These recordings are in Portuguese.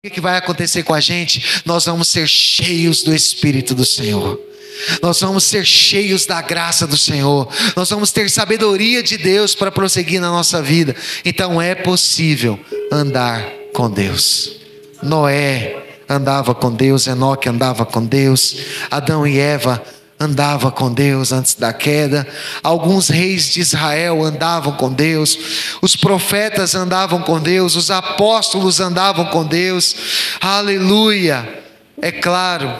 O que vai acontecer com a gente? Nós vamos ser cheios do Espírito do Senhor. Nós vamos ser cheios da graça do Senhor. Nós vamos ter sabedoria de Deus para prosseguir na nossa vida. Então é possível andar com Deus. Noé andava com Deus, Enoque andava com Deus, Adão e Eva andava com Deus antes da queda. Alguns reis de Israel andavam com Deus, os profetas andavam com Deus, os apóstolos andavam com Deus. Aleluia! É claro,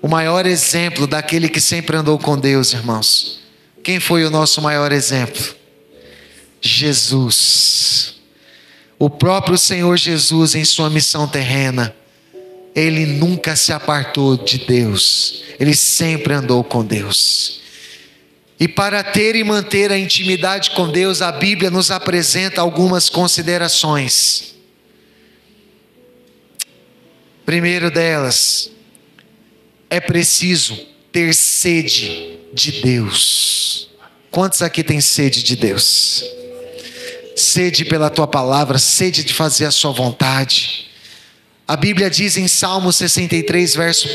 o maior exemplo daquele que sempre andou com Deus, irmãos. Quem foi o nosso maior exemplo? Jesus. O próprio Senhor Jesus, em sua missão terrena, ele nunca se apartou de Deus. Ele sempre andou com Deus. E para ter e manter a intimidade com Deus, a Bíblia nos apresenta algumas considerações. Primeiro delas, é preciso ter sede de Deus. Quantos aqui têm sede de Deus? Sede pela tua palavra, sede de fazer a sua vontade. A Bíblia diz em Salmo 63, verso 1: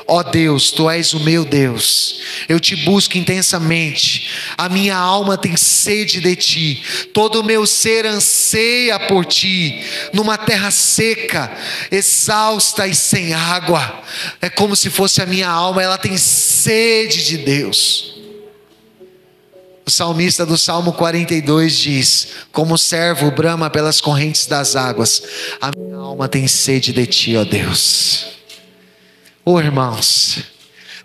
ó Deus, tu és o meu Deus, eu te busco intensamente, a minha alma tem sede de ti, todo o meu ser anseia por ti, numa terra seca, exausta e sem água. É como se fosse a minha alma, ela tem sede de Deus. O salmista do Salmo 42 diz: como o servo brama pelas correntes das águas, a minha alma tem sede de ti, ó Deus. Oh, irmãos,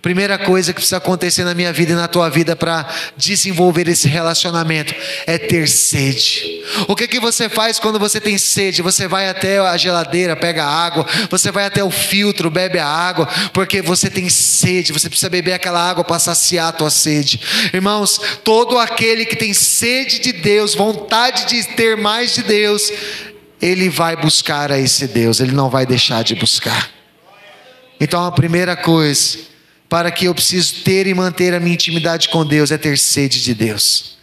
primeira coisa que precisa acontecer na minha vida e na tua vida para desenvolver esse relacionamento é ter sede. O que você faz quando você tem sede? Você vai até a geladeira, pega água, você vai até o filtro, bebe a água, porque você tem sede, você precisa beber aquela água para saciar a tua sede. Irmãos, todo aquele que tem sede de Deus, vontade de ter mais de Deus, ele vai buscar a esse Deus, ele não vai deixar de buscar. Então a primeira coisa, para que eu preciso ter e manter a minha intimidade com Deus, é ter sede de Deus.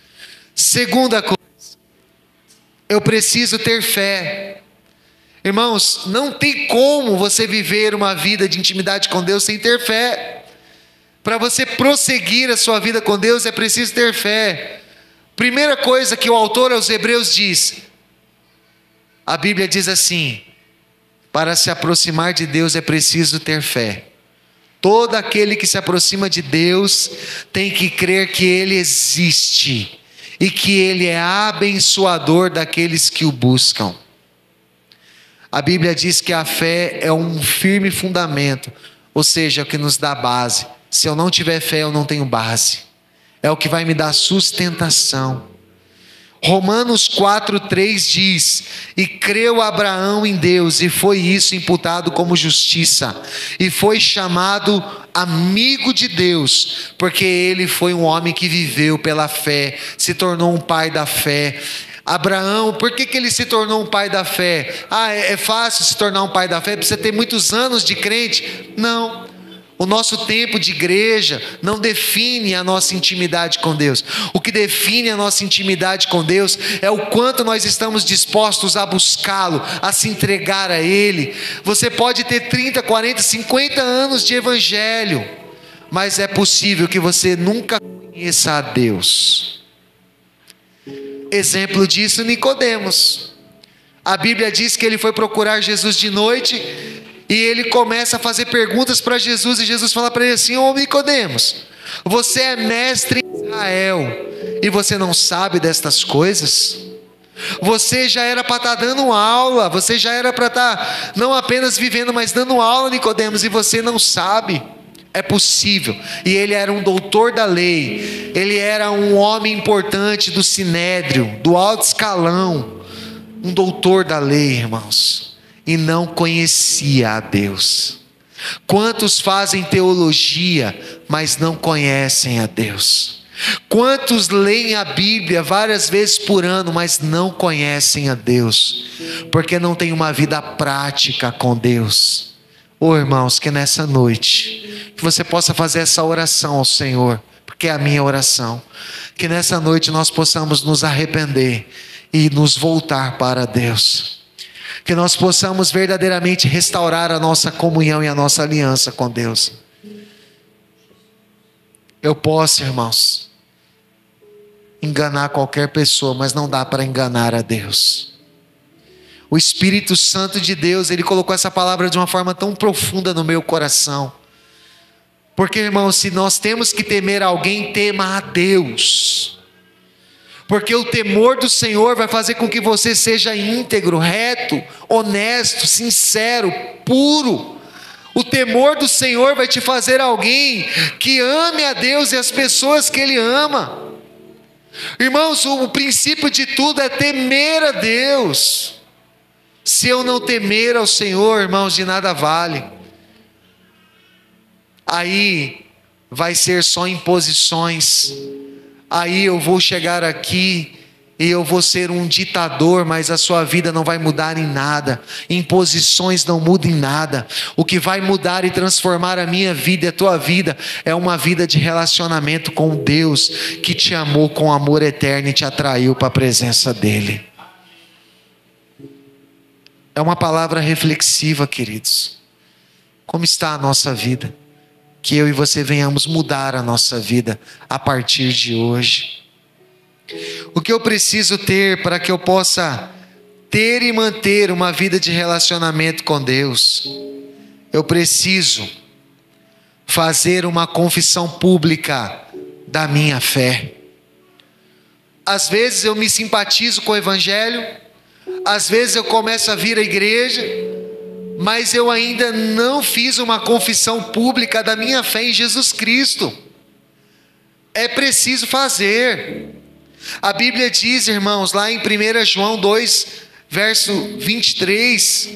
Segunda coisa, eu preciso ter fé. Irmãos, não tem como você viver uma vida de intimidade com Deus sem ter fé. Para você prosseguir a sua vida com Deus, é preciso ter fé. Primeira coisa que o autor aos Hebreus diz, a Bíblia diz assim: para se aproximar de Deus é preciso ter fé. Todo aquele que se aproxima de Deus tem que crer que Ele existe e que Ele é abençoador daqueles que o buscam. A Bíblia diz que a fé é um firme fundamento, ou seja, é o que nos dá base. Se eu não tiver fé, eu não tenho base. É o que vai me dar sustentação. Romanos 4:3 diz: e creu Abraão em Deus, e foi isso imputado como justiça, e foi chamado amigo de Deus, porque ele foi um homem que viveu pela fé, se tornou um pai da fé. Abraão, por que ele se tornou um pai da fé? É fácil se tornar um pai da fé? Precisa ter muitos anos de crente? Não. O nosso tempo de igreja não define a nossa intimidade com Deus. O que define a nossa intimidade com Deus é o quanto nós estamos dispostos a buscá-lo, a se entregar a Ele. Você pode ter 30, 40, 50 anos de evangelho, mas é possível que você nunca conheça a Deus. Exemplo disso, Nicodemos. A Bíblia diz que ele foi procurar Jesus de noite, e ele começa a fazer perguntas para Jesus, e Jesus fala para ele assim: ô Nicodemos, você é mestre em Israel, e você não sabe destas coisas? Você já era para estar dando aula, você já era para estar não apenas vivendo, mas dando aula, Nicodemos, e você não sabe? É possível. E ele era um doutor da lei, ele era um homem importante do sinédrio, do alto escalão, um doutor da lei, irmãos, e não conhecia a Deus. Quantos fazem teologia, mas não conhecem a Deus? Quantos leem a Bíblia várias vezes por ano, mas não conhecem a Deus? Porque não tem uma vida prática com Deus. Irmãos, que nessa noite, que você possa fazer essa oração ao Senhor, porque é a minha oração. Que nessa noite nós possamos nos arrepender e nos voltar para Deus. Que nós possamos verdadeiramente restaurar a nossa comunhão e a nossa aliança com Deus. Eu posso, irmãos, enganar qualquer pessoa, mas não dá para enganar a Deus. O Espírito Santo de Deus, Ele colocou essa palavra de uma forma tão profunda no meu coração. Porque, irmãos, se nós temos que temer alguém, tema a Deus. Porque o temor do Senhor vai fazer com que você seja íntegro, reto, honesto, sincero, puro. O temor do Senhor vai te fazer alguém que ame a Deus e as pessoas que Ele ama. Irmãos, o princípio de tudo é temer a Deus. Se eu não temer ao Senhor, irmãos, de nada vale. Aí vai ser só imposições. Aí eu vou chegar aqui e eu vou ser um ditador, mas a sua vida não vai mudar em nada. Imposições não mudam em nada. O que vai mudar e transformar a minha vida e a tua vida é uma vida de relacionamento com Deus, que te amou com amor eterno e te atraiu para a presença dEle. É uma palavra reflexiva, queridos. Como está a nossa vida? Que eu e você venhamos mudar a nossa vida a partir de hoje. O que eu preciso ter para que eu possa ter e manter uma vida de relacionamento com Deus? Eu preciso fazer uma confissão pública da minha fé. Às vezes eu me simpatizo com o Evangelho, às vezes eu começo a vir à igreja, mas eu ainda não fiz uma confissão pública da minha fé em Jesus Cristo. É preciso fazer. A Bíblia diz, irmãos, lá em 1 João 2, verso 23,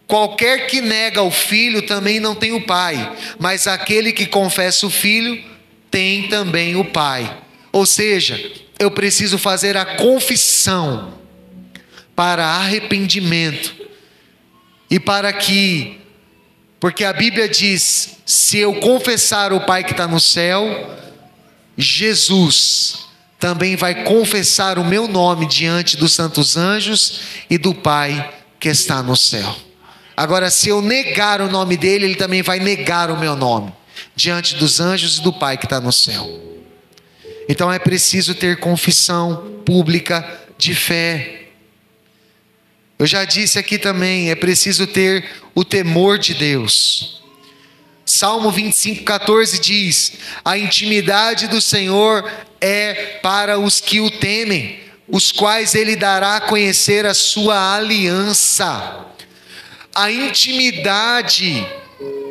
qualquer que nega o Filho também não tem o Pai, mas aquele que confessa o Filho tem também o Pai. Ou seja, eu preciso fazer a confissão para arrependimento. E para que, porque a Bíblia diz, se eu confessar o Pai que está no céu, Jesus também vai confessar o meu nome diante dos santos anjos e do Pai que está no céu. Agora, se eu negar o nome dele, ele também vai negar o meu nome diante dos anjos e do Pai que está no céu. Então é preciso ter confissão pública de fé. Eu já disse aqui também, é preciso ter o temor de Deus. Salmo 25:14 diz: a intimidade do Senhor é para os que o temem, os quais Ele dará a conhecer a sua aliança. A intimidade,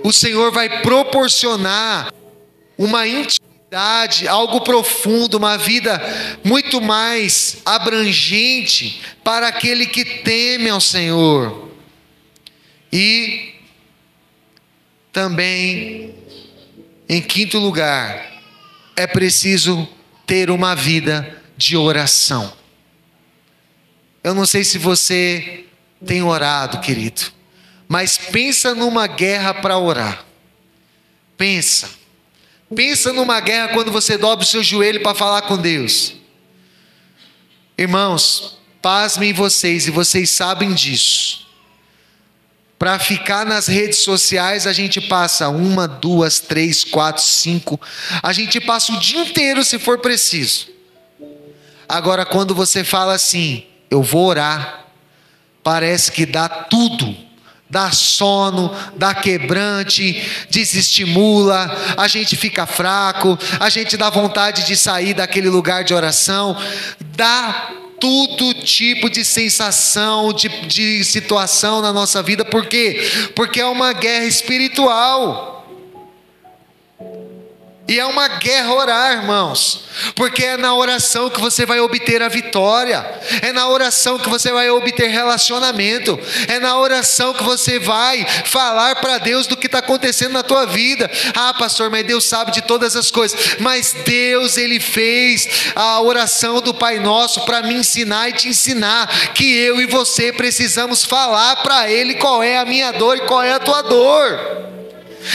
o Senhor vai proporcionar uma intimidade, algo profundo, uma vida muito mais abrangente para aquele que teme ao Senhor. E também, em quinto lugar, é preciso ter uma vida de oração. Eu não sei se você tem orado, querido, mas pensa numa guerra para orar. Pensa numa guerra quando você dobra o seu joelho para falar com Deus. Irmãos, pasmem vocês, e vocês sabem disso. Para ficar nas redes sociais, a gente passa 1, 2, 3, 4, 5. A gente passa o dia inteiro se for preciso. Agora, quando você fala assim, eu vou orar, parece que dá tudo. Dá sono, dá quebrante, desestimula, a gente fica fraco, a gente dá vontade de sair daquele lugar de oração, dá todo tipo de sensação, de situação na nossa vida. Por quê? Porque é uma guerra espiritual. E é uma guerra orar, irmãos, porque é na oração que você vai obter a vitória, é na oração que você vai obter relacionamento, é na oração que você vai falar para Deus do que está acontecendo na tua vida. Ah, pastor, mas Deus sabe de todas as coisas. Mas Deus, Ele fez a oração do Pai Nosso para me ensinar e te ensinar que eu e você precisamos falar para Ele qual é a minha dor e qual é a tua dor.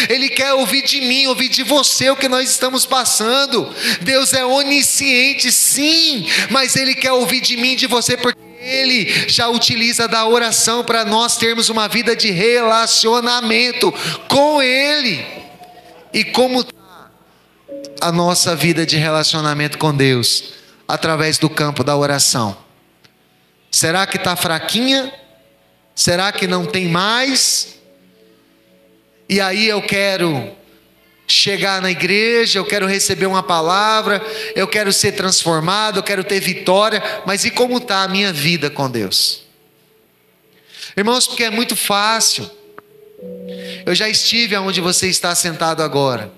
Ele quer ouvir de mim, ouvir de você o que nós estamos passando. Deus é onisciente, sim, mas Ele quer ouvir de mim e de você, porque Ele já utiliza da oração para nós termos uma vida de relacionamento com Ele. E como está a nossa vida de relacionamento com Deus? Através do campo da oração. Será que está fraquinha? Será que não tem mais? E aí eu quero chegar na igreja, eu quero receber uma palavra, eu quero ser transformado, eu quero ter vitória, mas e como está a minha vida com Deus? Irmãos, porque é muito fácil. Eu já estive onde você está sentado agora.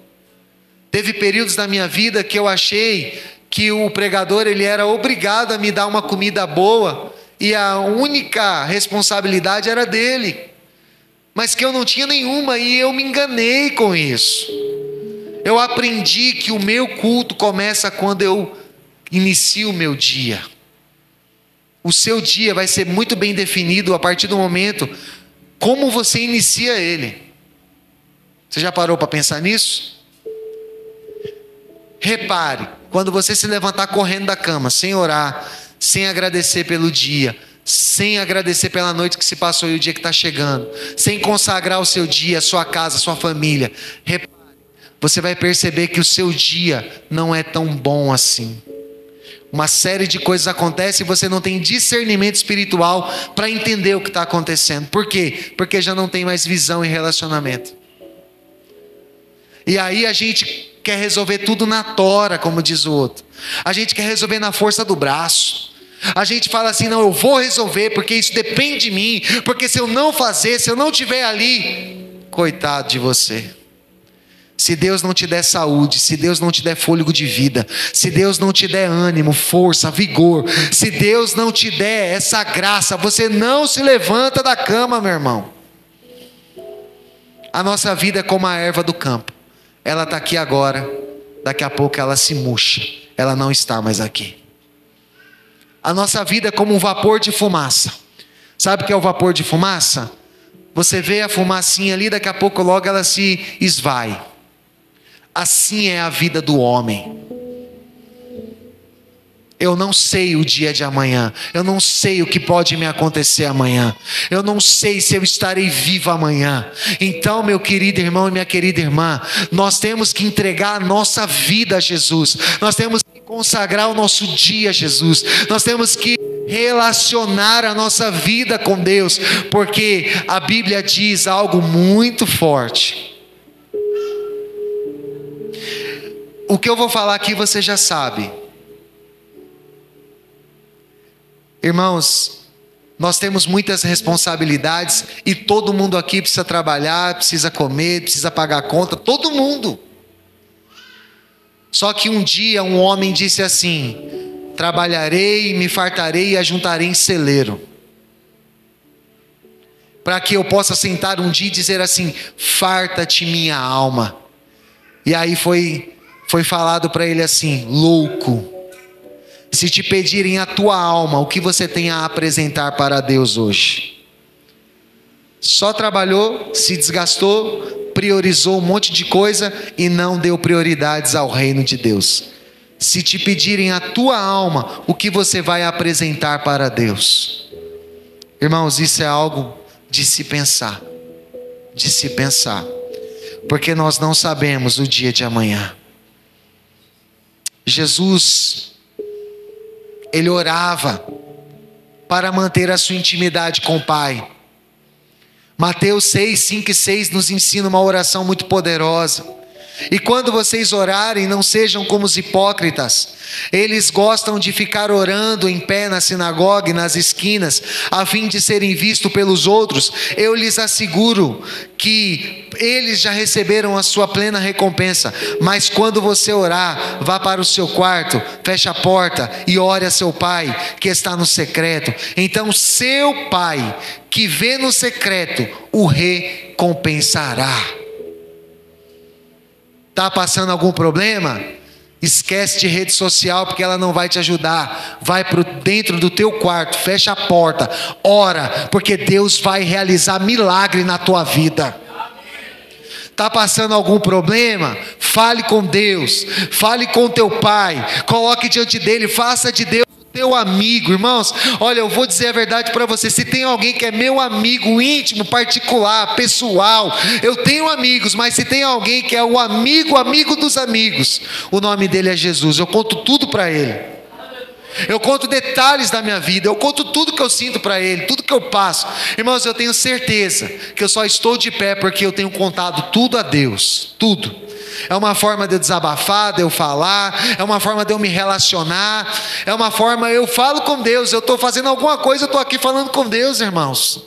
Teve períodos da minha vida que eu achei que o pregador ele era obrigado a me dar uma comida boa e a única responsabilidade era dele, mas que eu não tinha nenhuma e eu me enganei com isso. Eu aprendi que o meu culto começa quando eu inicio o meu dia. O seu dia vai ser muito bem definido a partir do momento como você inicia ele. Você já parou para pensar nisso? Repare, quando você se levantar correndo da cama, sem orar, sem agradecer pelo dia, sem agradecer pela noite que se passou e o dia que está chegando, sem consagrar o seu dia, a sua casa, a sua família, repare, você vai perceber que o seu dia não é tão bom assim. Uma série de coisas acontece e você não tem discernimento espiritual para entender o que está acontecendo. Por quê? Porque já não tem mais visão e relacionamento. E aí a gente quer resolver tudo na tora, como diz o outro. A gente quer resolver na força do braço. A gente fala assim, não, eu vou resolver porque isso depende de mim. Porque se eu não fazer, se eu não estiver ali, coitado de você. Se Deus não te der saúde, se Deus não te der fôlego de vida, se Deus não te der ânimo, força, vigor, se Deus não te der essa graça, você não se levanta da cama, meu irmão. A nossa vida é como a erva do campo. Ela está aqui agora, daqui a pouco ela se murcha, ela não está mais aqui. A nossa vida é como um vapor de fumaça. Sabe o que é o vapor de fumaça? Você vê a fumacinha ali, daqui a pouco logo ela se esvai. Assim é a vida do homem. Eu não sei o dia de amanhã. Eu não sei o que pode me acontecer amanhã. Eu não sei se eu estarei vivo amanhã. Então, meu querido irmão e minha querida irmã, nós temos que entregar a nossa vida a Jesus. Nós temos que consagrar o nosso dia a Jesus. Nós temos que relacionar a nossa vida com Deus, porque a Bíblia diz algo muito forte. O que eu vou falar aqui você já sabe. Irmãos, nós temos muitas responsabilidades e todo mundo aqui precisa trabalhar, precisa comer, precisa pagar a conta, todo mundo. Só que um dia um homem disse assim: trabalharei, me fartarei e ajuntarei em celeiro, para que eu possa sentar um dia e dizer assim: farta-te minha alma. E aí foi falado para ele assim: louco, se te pedirem a tua alma, o que você tem a apresentar para Deus hoje? Só trabalhou, se desgastou, priorizou um monte de coisa e não deu prioridades ao reino de Deus. Se te pedirem a tua alma, o que você vai apresentar para Deus? Irmãos, isso é algo de se pensar. De se pensar. Porque nós não sabemos o dia de amanhã. Jesus, ele orava para manter a sua intimidade com o Pai. Mateus 6, 5 e 6 nos ensina uma oração muito poderosa. E quando vocês orarem, não sejam como os hipócritas. Eles gostam de ficar orando em pé na sinagoga e nas esquinas, a fim de serem vistos pelos outros. Eu lhes asseguro que eles já receberam a sua plena recompensa. Mas quando você orar, vá para o seu quarto, feche a porta e ore a seu Pai que está no secreto. Então seu Pai que vê no secreto o recompensará. Está passando algum problema? Esquece de rede social, porque ela não vai te ajudar. Vai para dentro do teu quarto, fecha a porta, ora, porque Deus vai realizar milagre na tua vida. Está passando algum problema? Fale com Deus, fale com teu Pai, coloque diante dele, faça de Deus o teu amigo, irmãos. Olha, eu vou dizer a verdade para você. Se tem alguém que é meu amigo íntimo, particular, pessoal, eu tenho amigos, mas se tem alguém que é o amigo dos amigos, o nome dele é Jesus. Eu conto tudo para ele. Eu conto detalhes da minha vida, eu conto tudo que eu sinto para ele, tudo que eu passo. Irmãos, eu tenho certeza que eu só estou de pé porque eu tenho contado tudo a Deus, tudo. É uma forma de eu desabafar, de eu falar, é uma forma de eu me relacionar, é uma forma, eu falo com Deus, eu estou fazendo alguma coisa, eu estou aqui falando com Deus, irmãos.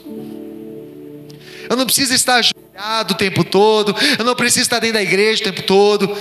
Eu não preciso estar ajoelhado o tempo todo, eu não preciso estar dentro da igreja o tempo todo,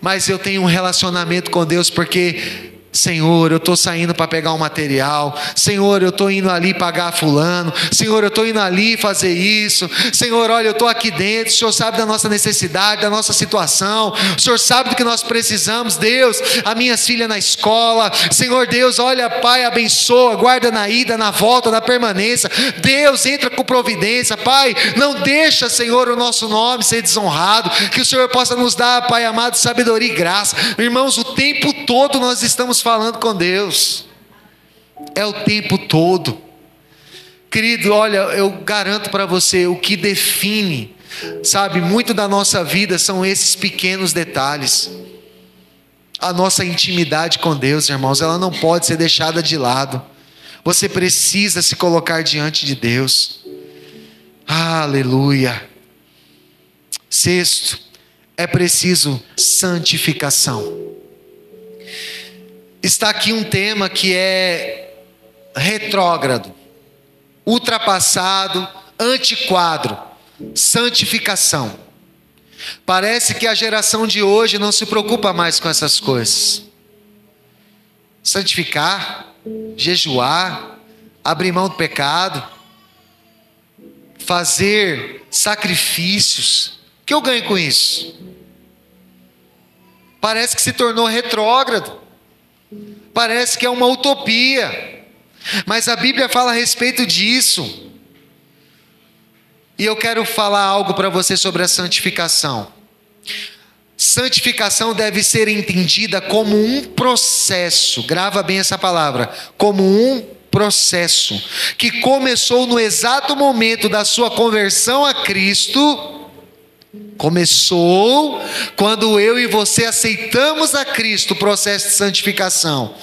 mas eu tenho um relacionamento com Deus porque... Senhor, eu estou saindo para pegar um material. Senhor, eu estou indo ali pagar fulano. Senhor, eu estou indo ali fazer isso. Senhor, olha, eu estou aqui dentro. O Senhor sabe da nossa necessidade, da nossa situação. O Senhor sabe do que nós precisamos. Deus, as minhas filhas na escola. Senhor Deus, olha, Pai, abençoa, guarda na ida, na volta, na permanência. Deus, entra com providência. Pai, não deixa, Senhor, o nosso nome ser desonrado. Que o Senhor possa nos dar, Pai amado, sabedoria e graça. Irmãos, o tempo todo nós estamos falando com Deus, é o tempo todo, querido. Olha, eu garanto para você, o que define, sabe, muito da nossa vida são esses pequenos detalhes. A nossa intimidade com Deus, irmãos, ela não pode ser deixada de lado. Você precisa se colocar diante de Deus. Aleluia. Sexto, é preciso santificação. Está aqui um tema que é retrógrado, ultrapassado, antiquado: santificação. Parece que a geração de hoje não se preocupa mais com essas coisas. Santificar, jejuar, abrir mão do pecado, fazer sacrifícios. O que eu ganho com isso? Parece que se tornou retrógrado. Parece que é uma utopia, mas a Bíblia fala a respeito disso. E eu quero falar algo para você sobre a santificação. Santificação deve ser entendida como um processo, grava bem essa palavra, como um processo, que começou no exato momento da sua conversão a Cristo. Começou quando eu e você aceitamos a Cristo, o processo de santificação.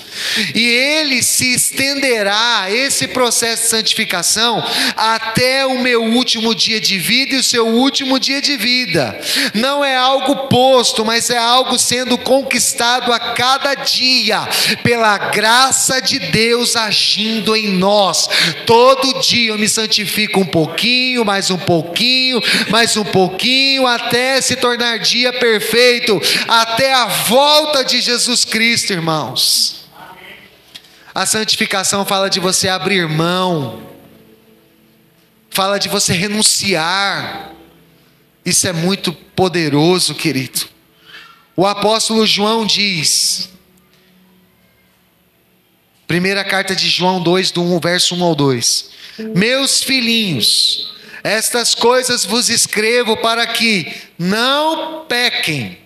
E ele se estenderá, esse processo de santificação, até o meu último dia de vida e o seu último dia de vida. Não é algo posto, mas é algo sendo conquistado a cada dia, pela graça de Deus agindo em nós. Todo dia eu me santifico um pouquinho, mais um pouquinho, mais um pouquinho, até se tornar dia perfeito, até a volta de Jesus Cristo, irmãos. A santificação fala de você abrir mão, fala de você renunciar. Isso é muito poderoso, querido. O apóstolo João diz, primeira carta de João 2, do verso 1 ao 2: meus filhinhos, estas coisas vos escrevo para que não pequem.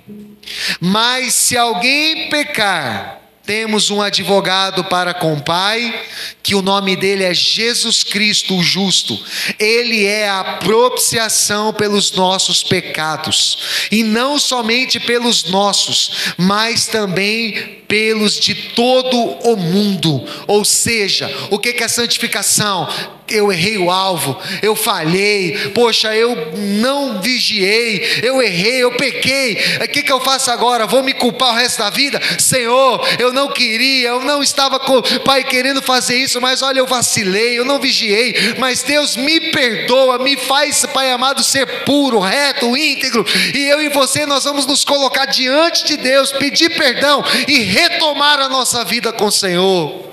Mas se alguém pecar, temos um advogado para com o Pai, que o nome dele é Jesus Cristo, o justo. Ele é a propiciação pelos nossos pecados, e não somente pelos nossos, mas também pelos de todo o mundo. Ou seja, o que é a santificação? Eu errei o alvo, eu falhei, poxa, eu não vigiei, eu errei, eu pequei. O que eu faço agora? Vou me culpar o resto da vida? Senhor, eu não queria, eu não estava, Pai, querendo fazer isso, mas olha, eu vacilei, eu não vigiei, mas Deus me perdoa, me faz, Pai amado, ser puro, reto, íntegro, e eu e você, nós vamos nos colocar diante de Deus, pedir perdão e retomar a nossa vida com o Senhor.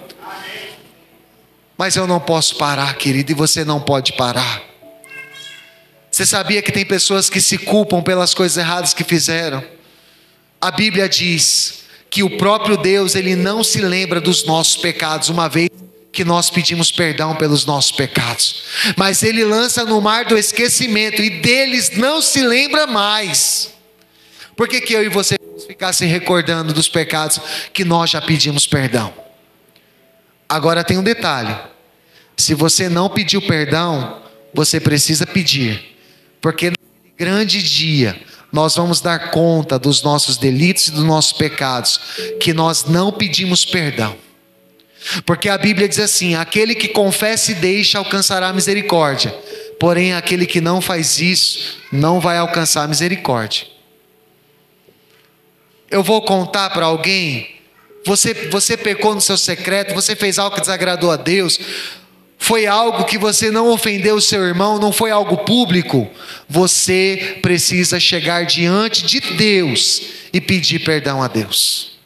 Mas eu não posso parar, querido, e você não pode parar. Você sabia que tem pessoas que se culpam pelas coisas erradas que fizeram? A Bíblia diz que o próprio Deus, Ele não se lembra dos nossos pecados, uma vez que nós pedimos perdão pelos nossos pecados. Mas Ele lança no mar do esquecimento, e deles não se lembra mais. Por que eu e você vamos ficar se recordando dos pecados que nós já pedimos perdão? Agora tem um detalhe: se você não pediu perdão, você precisa pedir, porque no grande dia nós vamos dar conta dos nossos delitos e dos nossos pecados, que nós não pedimos perdão. Porque a Bíblia diz assim: aquele que confessa e deixa alcançará misericórdia, porém aquele que não faz isso não vai alcançar misericórdia. Eu vou contar para alguém: você pecou no seu secreto, você fez algo que desagradou a Deus, foi algo que você não ofendeu o seu irmão, não foi algo público. Você precisa chegar diante de Deus e pedir perdão a Deus.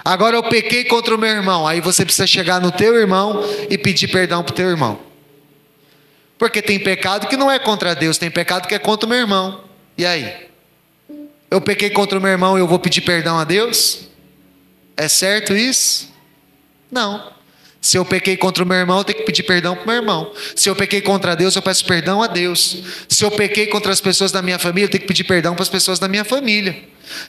Agora eu pequei contra o meu irmão, aí você precisa chegar no teu irmão e pedir perdão para o teu irmão. Porque tem pecado que não é contra Deus, tem pecado que é contra o meu irmão. E aí? Eu pequei contra o meu irmão e eu vou pedir perdão a Deus? É certo isso? Não. Se eu pequei contra o meu irmão, eu tenho que pedir perdão para o meu irmão. Se eu pequei contra Deus, eu peço perdão a Deus. Se eu pequei contra as pessoas da minha família, eu tenho que pedir perdão para as pessoas da minha família.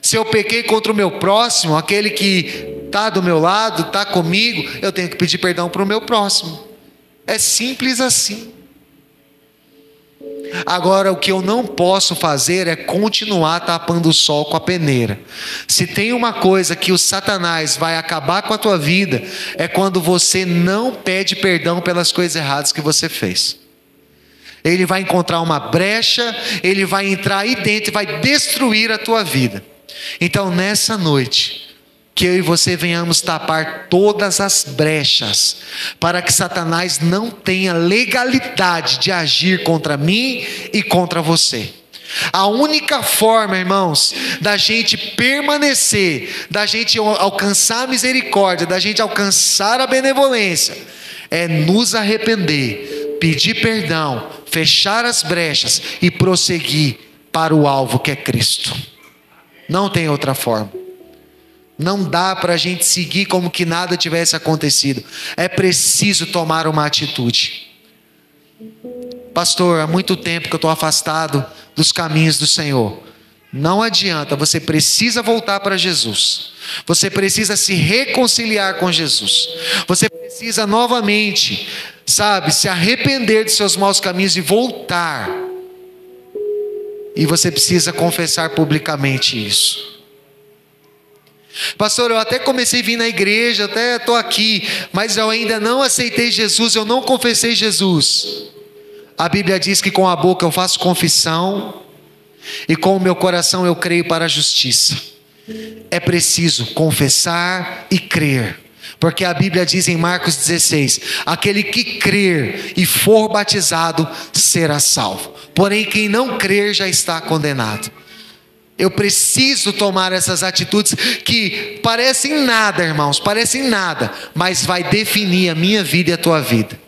Se eu pequei contra o meu próximo, aquele que está do meu lado, está comigo, eu tenho que pedir perdão para o meu próximo. É simples assim. Agora, o que eu não posso fazer é continuar tapando o sol com a peneira. Se tem uma coisa que o Satanás vai acabar com a tua vida, é quando você não pede perdão pelas coisas erradas que você fez. Ele vai encontrar uma brecha, ele vai entrar aí dentro e vai destruir a tua vida. Então, nessa noite, que eu e você venhamos tapar todas as brechas, para que Satanás não tenha legalidade de agir contra mim e contra você. A única forma, irmãos, da gente permanecer, da gente alcançar a misericórdia, da gente alcançar a benevolência, é nos arrepender, pedir perdão, fechar as brechas e prosseguir para o alvo que é Cristo. Não tem outra forma. Não dá para a gente seguir como que nada tivesse acontecido. É preciso tomar uma atitude. Pastor, há muito tempo que eu estou afastado dos caminhos do Senhor. Não adianta, você precisa voltar para Jesus. Você precisa se reconciliar com Jesus. Você precisa novamente, se arrepender de seus maus caminhos e voltar. E você precisa confessar publicamente isso. Pastor, eu até comecei a vir na igreja, até estou aqui, mas eu ainda não aceitei Jesus, eu não confessei Jesus. A Bíblia diz que com a boca eu faço confissão e com o meu coração eu creio para a justiça. É preciso confessar e crer, porque a Bíblia diz em Marcos 16: aquele que crer e for batizado será salvo, porém quem não crer já está condenado. Eu preciso tomar essas atitudes que parecem nada, irmãos, parecem nada, mas vai definir a minha vida e a tua vida.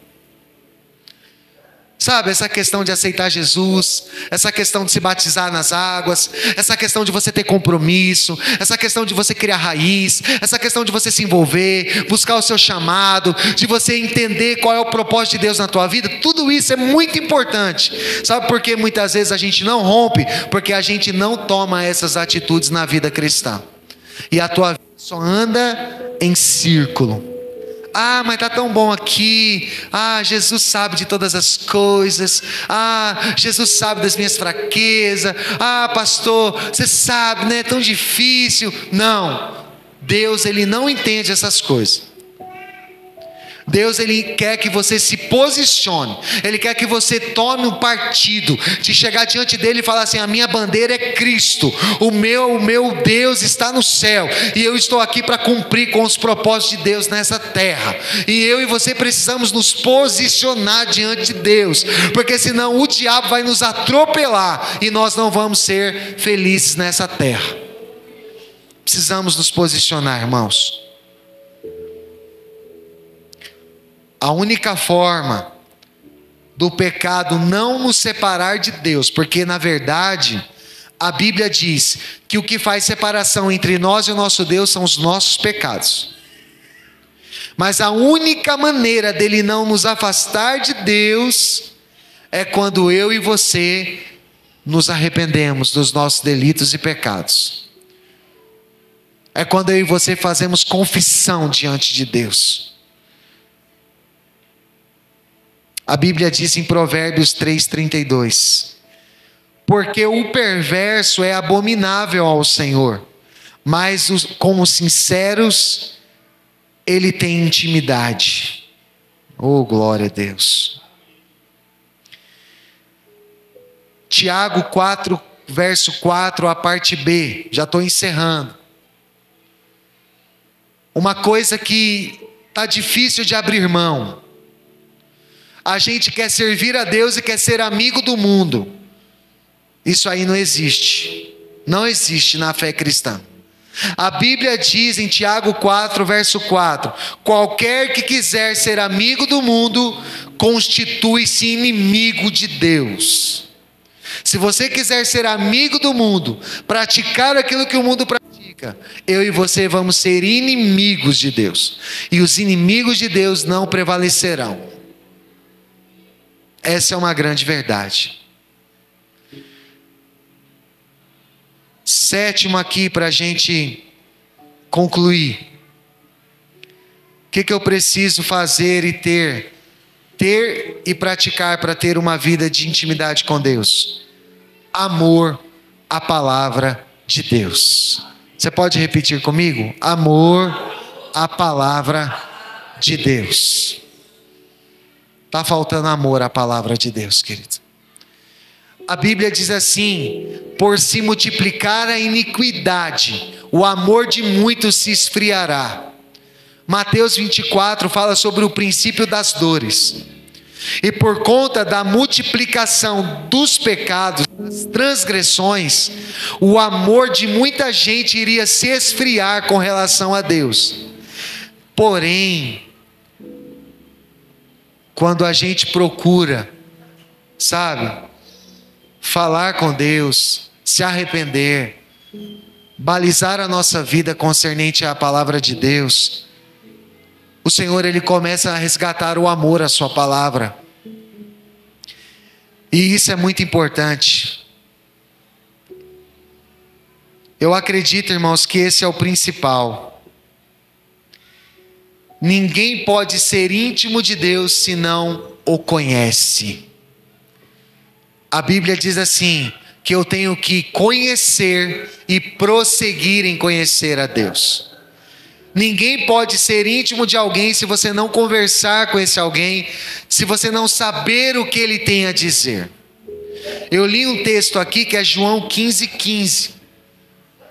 Sabe, essa questão de aceitar Jesus, essa questão de se batizar nas águas, essa questão de você ter compromisso, essa questão de você criar raiz, essa questão de você se envolver, buscar o seu chamado, de você entender qual é o propósito de Deus na tua vida, tudo isso é muito importante. Sabe por que muitas vezes a gente não rompe? Porque a gente não toma essas atitudes na vida cristã. E a tua vida só anda em círculo. Ah, mas está tão bom aqui. Ah, Jesus sabe de todas as coisas. Ah, Jesus sabe das minhas fraquezas. Ah, pastor, você sabe, né? É tão difícil. Não, Deus, Ele não entende essas coisas. Deus, Ele quer que você se posicione. Ele quer que você tome um partido, de chegar diante dele e falar assim: a minha bandeira é Cristo, o meu Deus está no céu, e eu estou aqui para cumprir com os propósitos de Deus nessa terra. E eu e você precisamos nos posicionar diante de Deus, porque senão o diabo vai nos atropelar e nós não vamos ser felizes nessa terra. Precisamos nos posicionar, irmãos. A única forma do pecado não nos separar de Deus, porque na verdade a Bíblia diz que o que faz separação entre nós e o nosso Deus são os nossos pecados. Mas a única maneira dele não nos afastar de Deus é quando eu e você nos arrependemos dos nossos delitos e pecados. É quando eu e você fazemos confissão diante de Deus. A Bíblia diz em Provérbios 3:32: porque o perverso é abominável ao Senhor, mas com os sinceros ele tem intimidade. Oh, glória a Deus. Tiago 4, verso 4, a parte B, já estou encerrando. Uma coisa que está difícil de abrir mão. A gente quer servir a Deus e quer ser amigo do mundo. Isso aí não existe. Não existe na fé cristã. A Bíblia diz em Tiago 4, verso 4: qualquer que quiser ser amigo do mundo, constitui-se inimigo de Deus. Se você quiser ser amigo do mundo, praticar aquilo que o mundo pratica, eu e você vamos ser inimigos de Deus. E os inimigos de Deus não prevalecerão. Essa é uma grande verdade. Sétimo aqui para a gente concluir. O que eu preciso fazer e ter e praticar para ter uma vida de intimidade com Deus? Amor à palavra de Deus. Você pode repetir comigo? Amor à palavra de Deus. Está faltando amor à palavra de Deus, querido. A Bíblia diz assim: por se multiplicar a iniquidade, o amor de muitos se esfriará. Mateus 24 fala sobre o princípio das dores. E por conta da multiplicação dos pecados, das transgressões, o amor de muita gente iria se esfriar com relação a Deus. Porém, quando a gente procura, falar com Deus, se arrepender, balizar a nossa vida concernente à palavra de Deus, o Senhor, Ele começa a resgatar o amor à sua palavra. E isso é muito importante. Eu acredito, irmãos, que esse é o principal. Ninguém pode ser íntimo de Deus se não o conhece. A Bíblia diz assim, que eu tenho que conhecer e prosseguir em conhecer a Deus. Ninguém pode ser íntimo de alguém se você não conversar com esse alguém, se você não saber o que ele tem a dizer. Eu li um texto aqui que é João 15:15,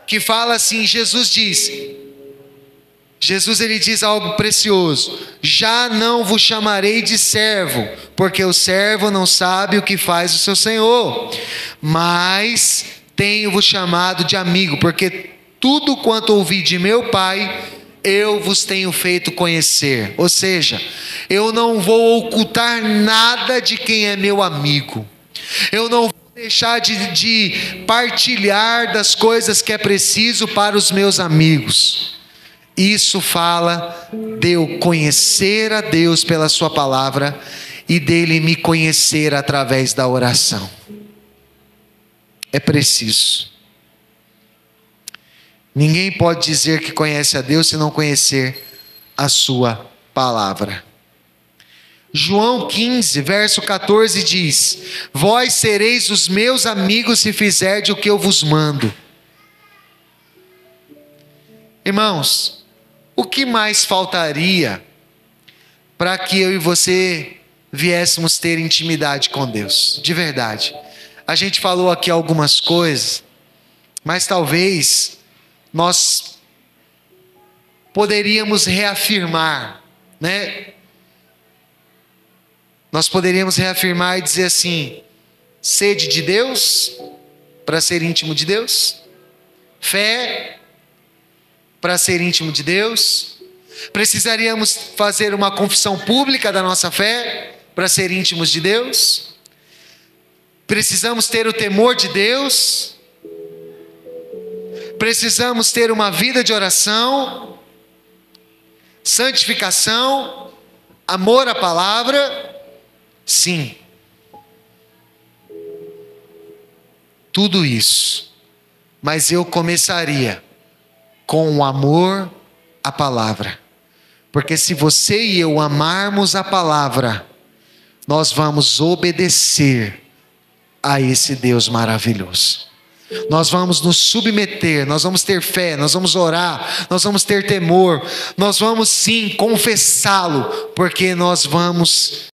que fala assim, Jesus ele diz algo precioso: já não vos chamarei de servo, porque o servo não sabe o que faz o seu senhor, mas tenho-vos chamado de amigo, porque tudo quanto ouvi de meu Pai, eu vos tenho feito conhecer. Ou seja, eu não vou ocultar nada de quem é meu amigo. Eu não vou deixar de partilhar das coisas que é preciso para os meus amigos. Isso fala de eu conhecer a Deus pela sua palavra e dele me conhecer através da oração. É preciso. Ninguém pode dizer que conhece a Deus se não conhecer a sua palavra. João 15, verso 14 diz: vós sereis os meus amigos se fizerdes o que eu vos mando. Irmãos, o que mais faltaria para que eu e você viéssemos ter intimidade com Deus? De verdade. A gente falou aqui algumas coisas, mas talvez nós poderíamos reafirmar, né? Nós poderíamos reafirmar e dizer assim: sede de Deus, para ser íntimo de Deus; fé, para ser íntimo de Deus; precisaríamos fazer uma confissão pública da nossa fé, para ser íntimos de Deus; precisamos ter o temor de Deus; precisamos ter uma vida de oração, santificação, amor à palavra. Sim, tudo isso, mas eu começaria com o amor à palavra, porque se você e eu amarmos a palavra, nós vamos obedecer a esse Deus maravilhoso. Nós vamos nos submeter, nós vamos ter fé, nós vamos orar, nós vamos ter temor, nós vamos sim confessá-lo, porque nós vamos